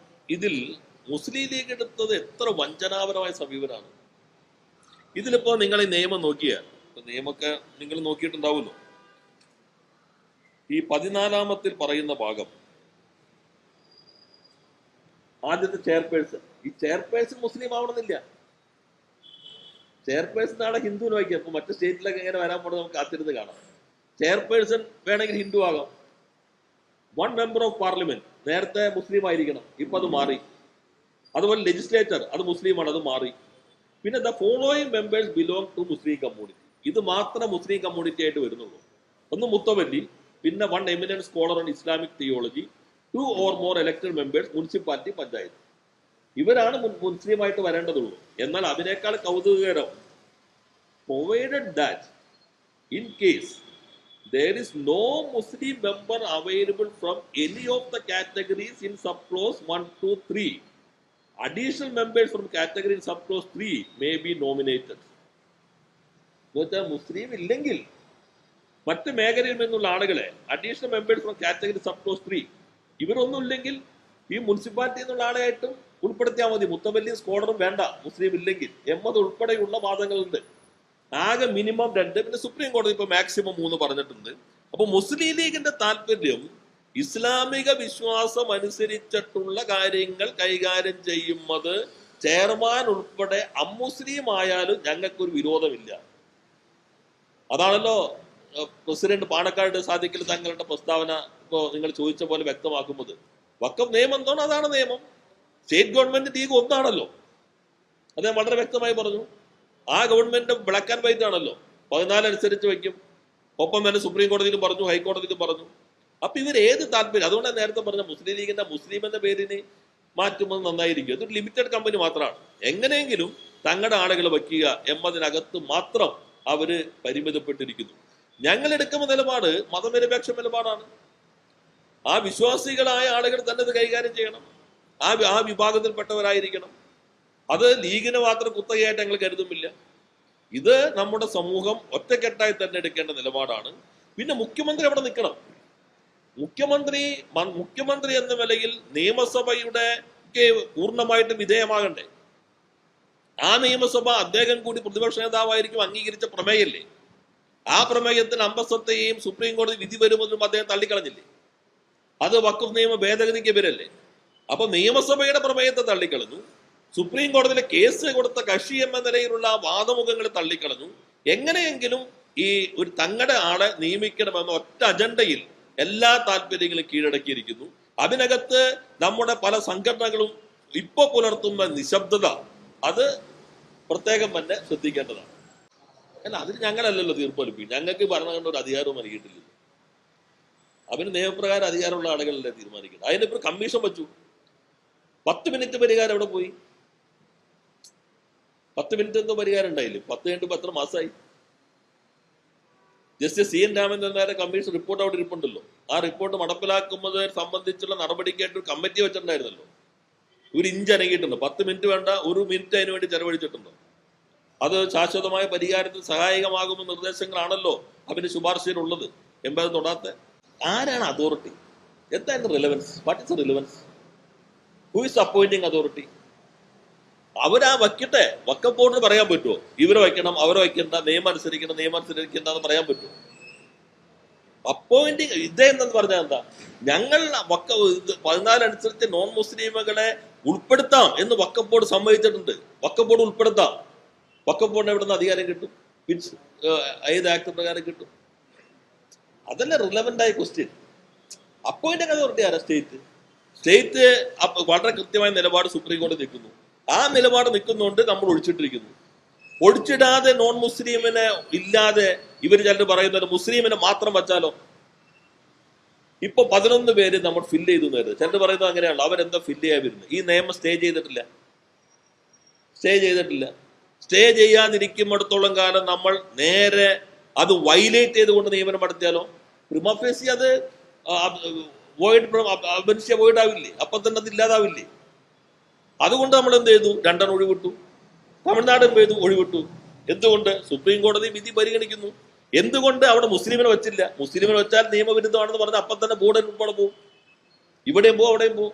ഇതിൽ മുസ്ലിം ലീഗ് എടുത്തത് എത്ര വഞ്ചനാപരമായ സമീപനമാണ്. ഇതിലിപ്പോ നിങ്ങൾ ഈ നിയമം നോക്കിയാൽ, നിയമമൊക്കെ നിങ്ങൾ നോക്കിയിട്ടുണ്ടാവുമല്ലോ. ഈ 14ാമത്തിൽ പറയുന്ന ഭാഗം, ആദ്യത്തെ ചെയർപേഴ്സൺ. ഈ ചെയർപേഴ്സൺ മുസ്ലിം ആവണമെന്നില്ല. ചെയർപേഴ്സൺ നാളെ ഹിന്ദുവിന് വയ്ക്കാം. അപ്പൊ മറ്റു സ്റ്റേറ്റിലൊക്കെ എങ്ങനെ വരാൻ പോകുന്നത് നമുക്ക് കാത്തിരുന്ന് കാണാം. ചെയർപേഴ്സൺ വേണമെങ്കിൽ ഹിന്ദു ആകാം. 1 മെമ്പർ ഓഫ് പാർലമെന്റ് നേരത്തെ മുസ്ലിം ആയിരിക്കണം, ഇപ്പൊ അത് മാറി. അതുപോലെ ലെജിസ്ലേച്ചർ അത് മുസ്ലിമാണ്, അത് മാറി. പിന്നെ the following members belong to Muslim community. ഇത് മാത്രം മുസ്ലിം കമ്മ്യൂണിറ്റി ആയിട്ട് വരുന്നുള്ളൂ. ഒന്ന് മുത്തവല്ലി, പിന്നെ 1 eminent scholar on Islamic theology, 2 or more elected members municipality, panchayat. ഇവരാണ് മുസ്ലിമായിട്ട് വരേണ്ടതുള്ളൂ. എന്നാൽ അതിനേക്കാൾ കൗതുകകരം, provided that in case there is no Muslim member available from any of the categories in subclause 1, 2, 3, additional members from category in subclause 3 may be nominated. എന്നുവെച്ചാൽ മുസ്ലിം ഇല്ലെങ്കിൽ മറ്റ് മേഖലയിൽ നിന്നുള്ള ആളുകളെ അഡീഷണൽ മെമ്പേഴ്സ് ഫ്രം കാറ്റഗറി സബ്ക്ലോസ് 3 ഇവരൊന്നും ഇല്ലെങ്കിൽ ഈ മുനിസിപ്പാലിറ്റി എന്നുള്ള ആളെയായിട്ടും ഉൾപ്പെടുത്തിയാൽ മതി. മുത്തവല്ലി സ്കോളറും വേണ്ട മുസ്ലിം ഇല്ലെങ്കിൽ എന്നത് ഉൾപ്പെടെയുള്ള വാദങ്ങളുണ്ട്. ആകെ മിനിമം 2, പിന്നെ സുപ്രീം കോടതി ഇപ്പൊ മാക്സിമം 3 പറഞ്ഞിട്ടുണ്ട്. അപ്പൊ മുസ്ലിം ലീഗിന്റെ താല്പര്യം ഇസ്ലാമിക വിശ്വാസം അനുസരിച്ചിട്ടുള്ള കാര്യങ്ങൾ കൈകാര്യം ചെയ്യുന്നത് ചെയർമാൻ ഉൾപ്പെടെ അമുസ്ലിം ആയാലും ഞങ്ങൾക്കൊരു വിരോധമില്ല. അതാണല്ലോ പ്രസിഡന്റ് പാണക്കാട് സാദിഖലി തങ്ങളുടെ പ്രസ്താവന ഇപ്പോ നിങ്ങൾ ചോദിച്ച പോലെ വ്യക്തമാക്കുന്നത്. വഖഫ് നിയമം എന്താണോ അതാണ് നിയമം. സ്റ്റേറ്റ് ഗവൺമെന്റ് ലീഗ് ഒന്നാണല്ലോ, അദ്ദേഹം വളരെ വ്യക്തമായി പറഞ്ഞു. ആ ഗവൺമെന്റ് ബ്ലാക്ക് ആൻഡ് വൈറ്റ് ആണല്ലോ, 14 അനുസരിച്ച് വയ്ക്കും. ഒപ്പം തന്നെ സുപ്രീം കോടതിയിലും പറഞ്ഞു, ഹൈക്കോടതിയിലും പറഞ്ഞു. അപ്പൊ ഇവർ ഏത് താല്പര്യം, അതുകൊണ്ടാണ് നേരത്തെ പറഞ്ഞ മുസ്ലിം ലീഗിന്റെ മുസ്ലിം എന്ന പേരിന് മാറ്റുന്നത് നന്നായിരിക്കും. അതൊരു ലിമിറ്റഡ് കമ്പനി മാത്രമാണ്. എങ്ങനെയെങ്കിലും തങ്ങളുടെ ആളുകളെ വയ്ക്കുക എന്നതിനകത്ത് മാത്രം അവര് പരിമിതപ്പെട്ടിരിക്കുന്നു. ഞങ്ങൾ എടുക്കുന്ന നിലപാട് മതനിരപേക്ഷ നിലപാടാണ്. ആ വിശ്വാസികളായ ആളുകൾ തന്നെ ഇത് കൈകാര്യം ചെയ്യണം. ആ വിഭാഗത്തിൽപ്പെട്ടവരായിരിക്കണം. അത് ലീഗിന് മാത്രം കുത്തകയായിട്ട് ഞങ്ങൾ കരുതുന്നില്ല. ഇത് നമ്മുടെ സമൂഹം ഒറ്റക്കെട്ടായി തന്നെ എടുക്കേണ്ട നിലപാടാണ്. പിന്നെ മുഖ്യമന്ത്രി അവിടെ നിൽക്കണം. മുഖ്യമന്ത്രി എന്ന നിലയിൽ നിയമസഭയുടെ പൂർണ്ണമായിട്ട് വിധേയമാകണ്ടേ? ആ നിയമസഭ അദ്ദേഹം കൂടി പ്രതിപക്ഷ നേതാവായിരിക്കും അംഗീകരിച്ച പ്രമേയല്ലേ? ആ പ്രമേയത്തിന് അമ്പസത്തെയും സുപ്രീം കോടതി വിധി വരുമ്പോഴും അദ്ദേഹം തള്ളിക്കളഞ്ഞില്ലേ? അത് വഖഫ് നിയമ ഭേദഗതിക്ക് എതിരല്ലേ? അപ്പൊ നിയമസഭയുടെ പ്രമേയത്തെ തള്ളിക്കളഞ്ഞു, സുപ്രീം കോടതിയിലെ കേസ് കൊടുത്ത കക്ഷി എന്ന നിലയിലുള്ള വാദമുഖങ്ങളെ തള്ളിക്കളഞ്ഞു. എങ്ങനെയെങ്കിലും ഈ ഒരു തങ്ങളുടെ ആളെ നിയമിക്കണമെന്ന ഒറ്റ അജണ്ടയിൽ എല്ലാ താല്പര്യങ്ങളും കീഴടക്കിയിരിക്കുന്നു. അതിനകത്ത് നമ്മുടെ പല സംഘടനകളും ഇപ്പൊ പുലർത്തുന്ന നിശബ്ദത അത് പ്രത്യേകം തന്നെ ശ്രദ്ധിക്കേണ്ടതാണ്. അല്ല, അതിന് ഞങ്ങളല്ലല്ലോ തീർപ്പളിപ്പിക്കും. ഞങ്ങൾക്ക് ഭരണഘടന ഒരു അധികാരവും നൽകിയിട്ടില്ല. അവന് നിയമപ്രകാരം അധികാരമുള്ള ആളുകളല്ലേ തീരുമാനിക്കുന്നത്. അതിനിപ്പോൾ കമ്മീഷൻ വച്ചു. 10 മിനിറ്റ് പരിഹാരം എവിടെ പോയി? 10 മിനിറ്റ് എന്തോ പരിഹാരം ഉണ്ടായില്ലേ? 10 കഴിഞ്ഞിട്ട് 10 മാസമായി. ജസ്റ്റിസ് CN രാമചന്ദ്രൻ നേരെ കമ്മീഷൻ റിപ്പോർട്ട് അവിടെ ഇരിപ്പുണ്ടല്ലോ. ആ റിപ്പോർട്ട് നടപ്പിലാക്കുന്നത് സംബന്ധിച്ചുള്ള നടപടിക്കായിട്ട് ഒരു കമ്മിറ്റി വെച്ചിട്ടുണ്ടായിരുന്നല്ലോ. ഒരു ഇഞ്ച് അനങ്ങിയിട്ടുണ്ട്. 10 മിനിറ്റ് വേണ്ട, 1 മിനിറ്റ് അതിനു വേണ്ടി ചെലവഴിച്ചിട്ടുണ്ടോ? അത് ശാശ്വതമായ പരിഹാരത്തിന് സഹായകമാകുന്ന നിർദ്ദേശങ്ങളാണല്ലോ അവന് ശുപാർശയിലുള്ളത്. എമ്പത് തൊടാത്ത ആരാണ് അതോറിറ്റി? എന്താണ് relevance? What is relevance? Who is appointing authority? അവരാ വയ്ക്കട്ടെ. വക്കം ബോർഡിന് പറയാൻ പറ്റുമോ ഇവരെ വയ്ക്കണം അവരെ വയ്ക്കണ്ട, നിയമം അനുസരിക്കണം നിയമം അനുസരിക്കണ്ട എന്ന് പറയാൻ പറ്റുമോ? അപ്പോയിന്റിങ് ഇതെന്നു പറഞ്ഞാൽ എന്താ? ഞങ്ങൾ 14 അനുസരിച്ച് നോൺ മുസ്ലിമുകളെ ഉൾപ്പെടുത്താം എന്ന് വക്കം ബോർഡ് സമ്മതിച്ചിട്ടുണ്ട്. വക്കം ബോർഡ് ഉൾപ്പെടുത്താം. വക്കം ബോർഡിന് എവിടെ നിന്ന് അധികാരം കിട്ടും? ഏത് ആക്ട് പ്രകാരം കിട്ടും? അതല്ല റിലവന്റ് ആയ ക്വസ്റ്റ്യൻ. അപ്പോയിന്റിങ് അതോറിറ്റി ആരാ? സ്റ്റേറ്റ് വളരെ കൃത്യമായ നിലപാട് സുപ്രീം കോടതി നിൽക്കുന്നു. ആ നിലപാട് നിൽക്കുന്നതുകൊണ്ട് നമ്മൾ ഒഴിച്ചിട്ടിരിക്കുന്നു. ഒഴിച്ചിടാതെ നോൺ മുസ്ലിമിനെ ഇല്ലാതെ ഇവർ ചിലർ പറയുന്നത് മുസ്ലിമിനെ മാത്രം വച്ചാലോ? ഇപ്പൊ 11 പേര് നമ്മൾ ഫില്ല് ചെയ്തു നേരം ചിലർ പറയുന്നത് അങ്ങനെയാണല്ലോ. അവരെന്താ ഫില്ല് ചെയ്യാൻ വരുന്നത്? ഈ നിയമം സ്റ്റേ ചെയ്തിട്ടില്ല. സ്റ്റേ ചെയ്യാതിരിക്കുന്നിടത്തോളം കാലം നമ്മൾ നേരെ അത് വയലേറ്റ് ചെയ്തുകൊണ്ട് നിയമനം നടത്തിയാലോ പ്രിമ ഫേസി അത് വോയിഡ് ആവില്ലേ? അപ്പൊ തന്നെ അത് ഇല്ലാതാവില്ലേ? അതുകൊണ്ട് നമ്മൾ എന്ത് ചെയ്തു? 2 ഒഴിവിട്ടു. തമിഴ്നാട് എന്ത് ചെയ്തു? ഒഴിവിട്ടു. എന്തുകൊണ്ട്? സുപ്രീം കോടതി വിധി പരിഗണിക്കുന്നു. എന്തുകൊണ്ട് അവിടെ മുസ്ലിമിനെ വെച്ചില്ല? മുസ്ലിമിനെ വെച്ചാൽ നിയമവിരുദ്ധമാണെന്ന് പറഞ്ഞാൽ അപ്പം തന്നെ ബോർഡ് ഉൾപ്പെടെ പോകും. ഇവിടെയും പോകും അവിടെയും പോകും.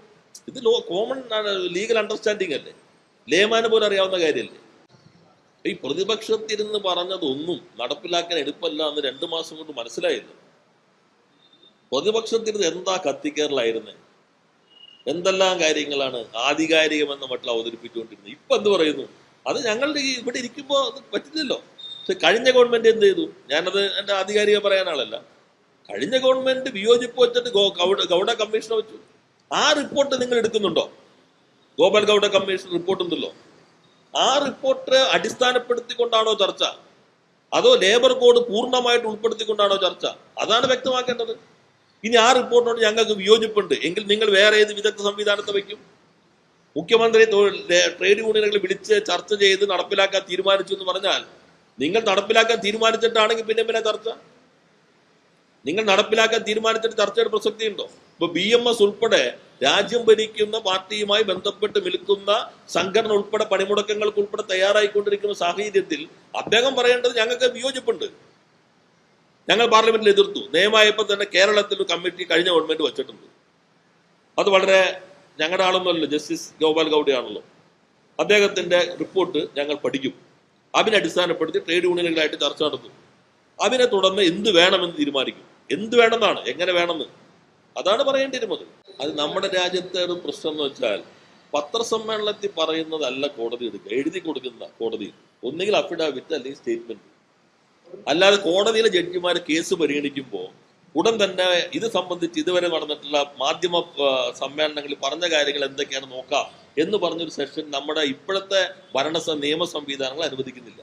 ഇത് കോമൺ ലീഗൽ അണ്ടർസ്റ്റാൻഡിങ് അല്ലേ? ലേമാന് പോലും അറിയാവുന്ന കാര്യമല്ലേ? ഈ പ്രതിപക്ഷത്തിരുന്ന് പറഞ്ഞതൊന്നും നടപ്പിലാക്കാൻ എളുപ്പമല്ല എന്ന് 2 മാസം കൊണ്ട് മനസ്സിലായില്ല. പ്രതിപക്ഷത്തിരുന്ന് എന്താ കത്തിക്കേറലായിരുന്നേ? എന്തെല്ലാം കാര്യങ്ങളാണ് ആധികാരികമെന്ന മട്ടിൽ അവതരിപ്പിച്ചുകൊണ്ടിരുന്നത്. ഇപ്പൊ എന്ത് പറയുന്നു? അത് ഞങ്ങളുടെ ഇവിടെ ഇരിക്കുമ്പോൾ അത് പറ്റില്ലല്ലോ. പക്ഷെ കഴിഞ്ഞ ഗവൺമെന്റ് എന്ത് ചെയ്തു? ഞാനത് എന്റെ ആധികാരിക പറയാനാളല്ല. കഴിഞ്ഞ ഗവൺമെന്റ് വിയോജിപ്പ് വെച്ചിട്ട് ഗൗഡ കമ്മീഷനെ വെച്ചു. ആ റിപ്പോർട്ട് നിങ്ങൾ എടുക്കുന്നുണ്ടോ? ഗോപാൽ ഗൗഡ കമ്മീഷൻ റിപ്പോർട്ട് ഉണ്ടല്ലോ. ആ റിപ്പോർട്ട് അടിസ്ഥാനപ്പെടുത്തിക്കൊണ്ടാണോ ചർച്ച? അതോ ലേബർ കോഡ് പൂർണ്ണമായിട്ട് ഉൾപ്പെടുത്തിക്കൊണ്ടാണോ ചർച്ച? അതാണ് വ്യക്തമാക്കേണ്ടത്. ഇനി ആ റിപ്പോർട്ടിനോട് ഞങ്ങൾക്ക് വിയോജിപ്പുണ്ട് എങ്കിൽ നിങ്ങൾ വേറെ ഏത് വിദഗ്ധ സംവിധാനത്തെ വയ്ക്കും? മുഖ്യമന്ത്രി ട്രേഡ് യൂണിയനുകൾ വിളിച്ച് ചർച്ച ചെയ്ത് നടപ്പിലാക്കാൻ തീരുമാനിച്ചു എന്ന് പറഞ്ഞാൽ നിങ്ങൾ നടപ്പിലാക്കാൻ തീരുമാനിച്ചിട്ടാണെങ്കിൽ പിന്നെ ചർച്ച? നിങ്ങൾ നടപ്പിലാക്കാൻ തീരുമാനിച്ചിട്ട് ചർച്ചയുടെ പ്രസക്തി ഉണ്ടോ? ഇപ്പൊ BMS ഉൾപ്പെടെ രാജ്യം ഭരിക്കുന്ന പാർട്ടിയുമായി ബന്ധപ്പെട്ട് നിൽക്കുന്ന സംഘടന ഉൾപ്പെടെ പണിമുടക്കങ്ങൾക്ക് ഉൾപ്പെടെ തയ്യാറായിക്കൊണ്ടിരിക്കുന്ന സാഹചര്യത്തിൽ അദ്ദേഹം പറയേണ്ടത് ഞങ്ങൾക്ക് വിയോജിപ്പുണ്ട്, ഞങ്ങൾ പാർലമെന്റിൽ എതിർത്തു. നിയമമായപ്പോൾ തന്നെ കേരളത്തിൽ ഒരു കമ്മിറ്റി കഴിഞ്ഞ ഗവൺമെന്റ് വെച്ചിട്ടുണ്ട്. അത് വളരെ ഞങ്ങളുടെ ആളൊന്നുമല്ലോ, ജസ്റ്റിസ് ഗോപാൽ ഗൗഡയാണല്ലോ. അദ്ദേഹത്തിന്റെ റിപ്പോർട്ട് ഞങ്ങൾ പഠിക്കും. അതിനെ അടിസ്ഥാനപ്പെടുത്തി ട്രേഡ് യൂണിയനുകളായിട്ട് ചർച്ച നടത്തും. അതിനെ തുടർന്ന് എന്ത് വേണമെന്ന് തീരുമാനിക്കും. എന്ത് വേണമെന്നാണ്, എങ്ങനെ വേണമെന്ന് അതാണ് പറയേണ്ടിയിരുന്നത്. അത് നമ്മുടെ രാജ്യത്തെ ഒരു പ്രശ്നം എന്ന് വെച്ചാൽ പത്രസമ്മേളനത്തിൽ പറയുന്നതല്ല കോടതി എടുക്കുക, എഴുതി കൊടുക്കുന്ന കോടതി ഒന്നുകിൽ അഫിഡാവിറ്റ് അല്ലെങ്കിൽ സ്റ്റേറ്റ്മെന്റ്. അല്ലാതെ കോടതിയിലെ ജഡ്ജിമാർ കേസ് പരിഗണിക്കുമ്പോൾ ഉടൻ തന്നെ ഇത് സംബന്ധിച്ച് ഇതുവരെ നടന്നിട്ടുള്ള മാധ്യമ സമ്മേളനങ്ങളിൽ പറഞ്ഞ കാര്യങ്ങൾ എന്തൊക്കെയാണ് നോക്കാം എന്ന് പറഞ്ഞൊരു സെഷൻ നമ്മുടെ ഇപ്പോഴത്തെ നിയമ സംവിധാനങ്ങൾ അനുവദിക്കുന്നില്ല.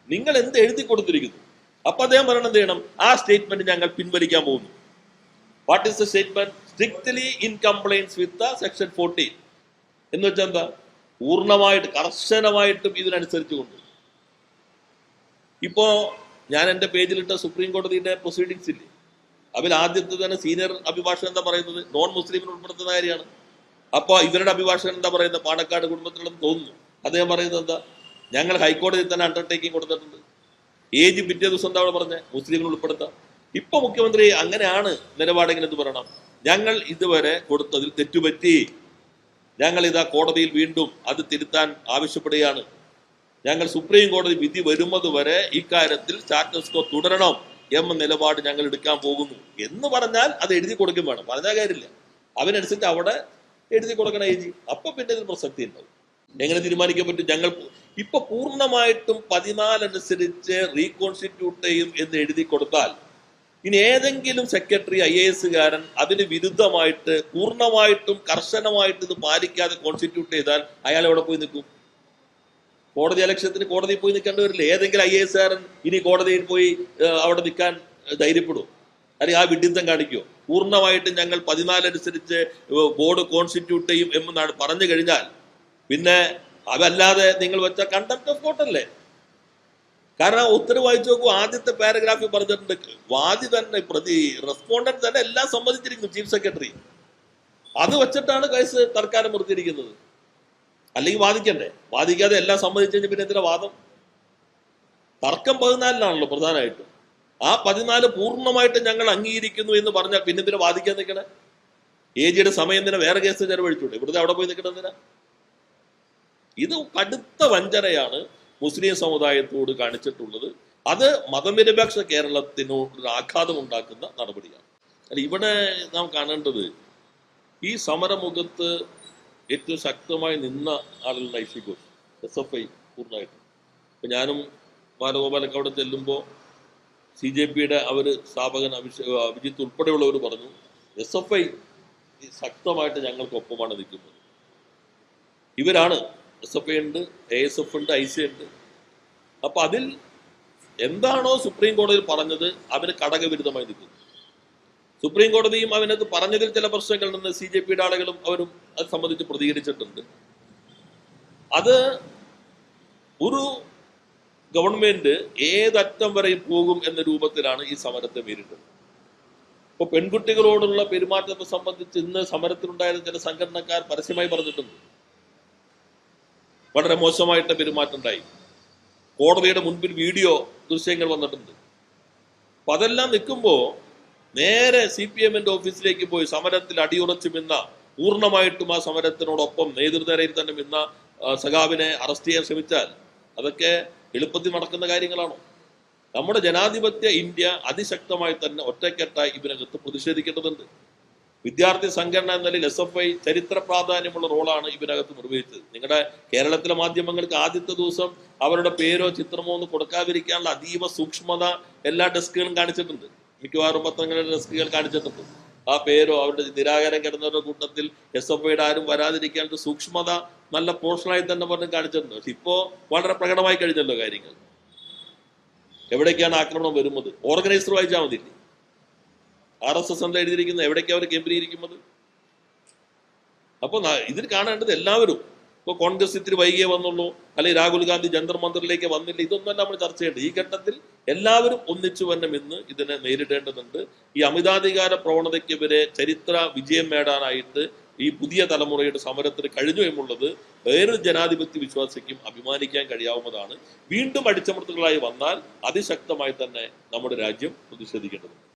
നിങ്ങൾ എന്ത് എഴുതി കൊടുത്തിരിക്കുന്നു? അപ്പൊ അദ്ദേഹം പറയണം എന്ത് ചെയ്യണം? ആ സ്റ്റേറ്റ്മെന്റ് ഞങ്ങൾ പിൻവലിക്കാൻ പോകുന്നു. What is the statement? Strictly in compliance with section 14 എന്ന് വെച്ചാൽ എന്താ? പൂർണ്ണമായിട്ട് കർശനമായിട്ടും ഇതിനനുസരിച്ചുകൊണ്ട്. ഇപ്പോ ഞാൻ എൻ്റെ പേജിലിട്ട സുപ്രീം കോടതിയുടെ പ്രൊസീഡിങ്സ് ഇല്ലേ, അതിൽ ആദ്യത്തെ തന്നെ സീനിയർ അഭിഭാഷകൻ എന്താ പറയുന്നത്? നോൺ മുസ്ലിമിനെ ഉൾപ്പെടുത്തുന്ന കാര്യമാണ്. അപ്പൊ ഇവരുടെ അഭിഭാഷകൻ എന്താ പറയുന്നത്? പാണക്കാട് കുടുംബത്തിലുണ്ടെന്ന് തോന്നുന്നു. അദ്ദേഹം പറയുന്നത് എന്താ? ഞങ്ങൾ ഹൈക്കോടതിയിൽ തന്നെ അണ്ടർടേക്കിംഗ് കൊടുത്തിട്ടുണ്ട്. ഏജ് പിറ്റേ ദിവസം എന്താ അവിടെ പറഞ്ഞത്? മുസ്ലിമിനെ ഉൾപ്പെടുത്താം. ഇപ്പൊ മുഖ്യമന്ത്രി അങ്ങനെയാണ് നിലപാടെങ്കിൽ എന്ത് പറയണം? ഞങ്ങൾ ഇതുവരെ കൊടുത്തതിൽ തെറ്റുപറ്റി, ഞങ്ങൾ ഇതാ കോടതിയിൽ വീണ്ടും അത് തിരുത്താൻ ആവശ്യപ്പെടുകയാണ്. ഞങ്ങൾ സുപ്രീം കോടതി വിധി വരുന്നത് വരെ ഇക്കാര്യത്തിൽ സ്റ്റാറ്റസ് കോ തുടരണം എന്ന നിലപാട് ഞങ്ങൾ എടുക്കാൻ പോകുന്നു എന്ന് പറഞ്ഞാൽ അത് എഴുതി കൊടുക്കും വേണം. പറഞ്ഞാൽ കാര്യമില്ല. അതിനനുസരിച്ച് അവിടെ എഴുതി കൊടുക്കണം AG. അപ്പൊ പിന്നെ ഇതിന് പ്രസക്തി ഉണ്ടാവും. എങ്ങനെ തീരുമാനിക്കാൻ പറ്റും? ഞങ്ങൾ ഇപ്പൊ പൂർണ്ണമായിട്ടും 14 അനുസരിച്ച് റീകോൺസ്റ്റിറ്റ്യൂട്ട് ചെയ്യും എന്ന് എഴുതി കൊടുത്താൽ ഇനി ഏതെങ്കിലും സെക്രട്ടറി IAS-കാരൻ അതിന് വിരുദ്ധമായിട്ട് പൂർണ്ണമായിട്ടും കർശനമായിട്ട് ഇത് പാലിക്കാതെ കോൺസ്റ്റിറ്റ്യൂട്ട് ചെയ്താൽ അയാൾ എവിടെ പോയി നിൽക്കും? കോടതി അലക്ഷ്യത്തിന് കോടതിയിൽ പോയി നിൽക്കേണ്ടി വരില്ല. ഏതെങ്കിലും IAS-കാരൻ ഇനി കോടതിയിൽ പോയി അവിടെ നിൽക്കാൻ ധൈര്യപ്പെടും? അല്ലെങ്കിൽ ആ വിഡിത്തം കാണിക്കുമോ? പൂർണ്ണമായിട്ടും ഞങ്ങൾ 14 അനുസരിച്ച് ബോർഡ് കോൺസ്റ്റിറ്റ്യൂട്ട് ചെയ്യും എന്നാണ് പറഞ്ഞു കഴിഞ്ഞാൽ പിന്നെ അതല്ലാതെ നിങ്ങൾ വെച്ച കണ്ടംപ്റ്റ് ഓഫ് കോർട്ട് അല്ലേ? കാരണം ഉത്തരവ് വായിച്ചു നോക്കൂ, ആദ്യത്തെ പാരഗ്രാഫിൽ പറഞ്ഞിട്ടുണ്ട് വാദി തന്നെ റെസ്പോണ്ടന്റ് തന്നെ എല്ലാം സമ്മതിച്ചിരിക്കുന്നു, ചീഫ് സെക്രട്ടറി. അത് വെച്ചിട്ടാണ് കേസ് തൽക്കാലം നിർത്തിയിരിക്കുന്നത്. അല്ലെങ്കിൽ വാദിക്കണ്ടേ? വാദിക്കാതെ എല്ലാം സമ്മതിച്ചു കഴിഞ്ഞാൽ പിന്നെ എന്തിനാ വാദം? തർക്കം 14-നാണല്ലോ പ്രധാനമായിട്ടും. ആ 14 പൂർണ്ണമായിട്ട് ഞങ്ങൾ അംഗീകരിക്കുന്നു എന്ന് പറഞ്ഞാൽ പിന്നെ എന്തിനാ വാദിക്കാൻ നിൽക്കണേ? AG-യുടെ സമയം എന്തിനാ വേറെ കേസ് ചെലവഴിച്ചൂടെ? ഇവിടുത്തെ അവിടെ പോയി നിൽക്കണം എന്തിനാ? ഇത് കടുത്ത വഞ്ചനയാണ് മുസ്ലിം സമുദായത്തോട് കാണിച്ചിട്ടുള്ളത്. അത് മതനിരപേക്ഷ കേരളത്തിനോട് ആഘാതം ഉണ്ടാക്കുന്ന നടപടിയാണ്. അല്ല, ഇവിടെ നാം കാണേണ്ടത് ഈ സമരമുഖത്ത് ഏറ്റവും ശക്തമായി നിന്ന ആളുകളുടെ IC ഘോഷ്, SFI പൂർണ്ണമായിട്ടും. ഇപ്പം ഞാനും ബാലഗോപാലൊക്കെ അവിടെ ചെല്ലുമ്പോൾ CJP-യുടെ സ്ഥാപകൻ അഭിജിത്ത് ഉൾപ്പെടെയുള്ളവർ പറഞ്ഞു SFI ശക്തമായിട്ട് ഞങ്ങൾക്കൊപ്പമാണ് നിൽക്കുന്നത്. ഇവരാണ് SFI ഉണ്ട്, ASF ഉണ്ട്, IC ഉണ്ട്. അപ്പൊ അതിൽ എന്താണോ സുപ്രീം കോടതിയിൽ പറഞ്ഞത് അവന് കടകവിരുദ്ധമായി നിൽക്കുന്നു. സുപ്രീം കോടതിയും അവനത് പറഞ്ഞതിൽ ചില പ്രശ്നങ്ങളിൽ നിന്ന് CJP-യുടെ ആളുകളും അവരും അത് സംബന്ധിച്ച് പ്രതികരിച്ചിട്ടുണ്ട്. അത് ഒരു ഗവൺമെന്റ് ഏതറ്റം വരെ പോകും എന്ന രൂപത്തിലാണ് ഈ സമരത്തെ നേരിട്ടത്. ഇപ്പൊ പെൺകുട്ടികളോടുള്ള പെരുമാറ്റത്തെ സംബന്ധിച്ച് ഇന്ന് സമരത്തിലുണ്ടായിരുന്ന ചില സംഘടനക്കാർ പരസ്യമായി പറഞ്ഞിട്ടുണ്ട് വളരെ മോശമായിട്ട് പെരുമാറ്റം ഉണ്ടായി. കോടതിയുടെ മുൻപിൽ വീഡിയോ ദൃശ്യങ്ങൾ വന്നിട്ടുണ്ട്. അപ്പൊ അതെല്ലാം നിൽക്കുമ്പോൾ നേരെ CPM-ന്റെ ഓഫീസിലേക്ക് പോയി സമരത്തിൽ അടിയുറച്ചു നിന്ന, പൂർണ്ണമായിട്ടും ആ സമരത്തിനോടൊപ്പം നേതൃനിരയിൽ തന്നെ നിന്ന സഖാവിനെ അറസ്റ്റ് ചെയ്യാൻ ശ്രമിച്ചാൽ അതൊക്കെ എളുപ്പത്തിൽ നടക്കുന്ന കാര്യങ്ങളാണോ? നമ്മുടെ ജനാധിപത്യ ഇന്ത്യ അതിശക്തമായി തന്നെ ഒറ്റക്കെട്ടായി ഇതിനകത്ത് പ്രതിഷേധിക്കേണ്ടതുണ്ട്. വിദ്യാർത്ഥി സംഘടന എന്ന നിലയിൽ SFI ചരിത്ര പ്രാധാന്യമുള്ള റോളാണ് ഇതിനകത്ത് നിർവഹിച്ചത്. നിങ്ങളുടെ കേരളത്തിലെ മാധ്യമങ്ങൾക്ക് ആദ്യത്തെ ദിവസം അവരുടെ പേരോ ചിത്രമോ ഒന്നും കൊടുക്കാതിരിക്കാനുള്ള അതീവ സൂക്ഷ്മത എല്ലാ ഡെസ്കുകളും കാണിച്ചിട്ടുണ്ട്. മിക്കവാറും പത്രങ്ങളുടെ ഡെസ്കുകൾ കാണിച്ചിട്ടുണ്ട്. ആ പേരോ അവരുടെ നിരാകരണം കിടന്നവരുടെ കൂട്ടത്തിൽ SFI-യുടെ ആരും വരാതിരിക്കാനുള്ള സൂക്ഷ്മത നല്ല പോർഷനായി തന്നെ പറഞ്ഞ് കാണിച്ചിട്ടുണ്ട്. പക്ഷെ ഇപ്പോ വളരെ പ്രകടമായി കഴിഞ്ഞല്ലോ കാര്യങ്ങൾ. എവിടേക്കാണ് ആക്രമണം വരുന്നത്? ഓർഗനൈസർ വായിച്ചാൽ മതിയില്ലേ? RSS എന്താ എഴുതിയിരിക്കുന്നത്? എവിടേക്കാണ് അവർ കേന്ദ്രീകരിക്കുന്നത്? അപ്പൊ ഇതിൽ കാണേണ്ടത് എല്ലാവരും. ഇപ്പൊ കോൺഗ്രസ് ഇത്തിരി വൈകിയേ വന്നുള്ളൂ, അല്ലെങ്കിൽ രാഹുൽ ഗാന്ധി ജന്തർ മന്ദിറിലേക്ക് വന്നില്ല, ഇതൊന്നും നമ്മൾ ചർച്ച ചെയ്യേണ്ടത്. ഈ ഘട്ടത്തിൽ എല്ലാവരും ഒന്നിച്ചു വന്നം ഇന്ന് ഇതിനെ നേരിടേണ്ടതുണ്ട്. ഈ അമിതാധികാര പ്രവണതയ്ക്കെതിരെ ചരിത്ര വിജയം നേടാനായിട്ട് ഈ പുതിയ തലമുറയുടെ സമരത്തിന് കഴിഞ്ഞു എന്നുള്ളത് വേറൊരു ജനാധിപത്യ വിശ്വാസിക്കും അഭിമാനിക്കാൻ കഴിയാവുന്നതാണ്. വീണ്ടും അടിച്ചമർത്തലുകളായി വന്നാൽ അതിശക്തമായി തന്നെ നമ്മുടെ രാജ്യം പ്രതിഷേധിക്കേണ്ടതുണ്ട്.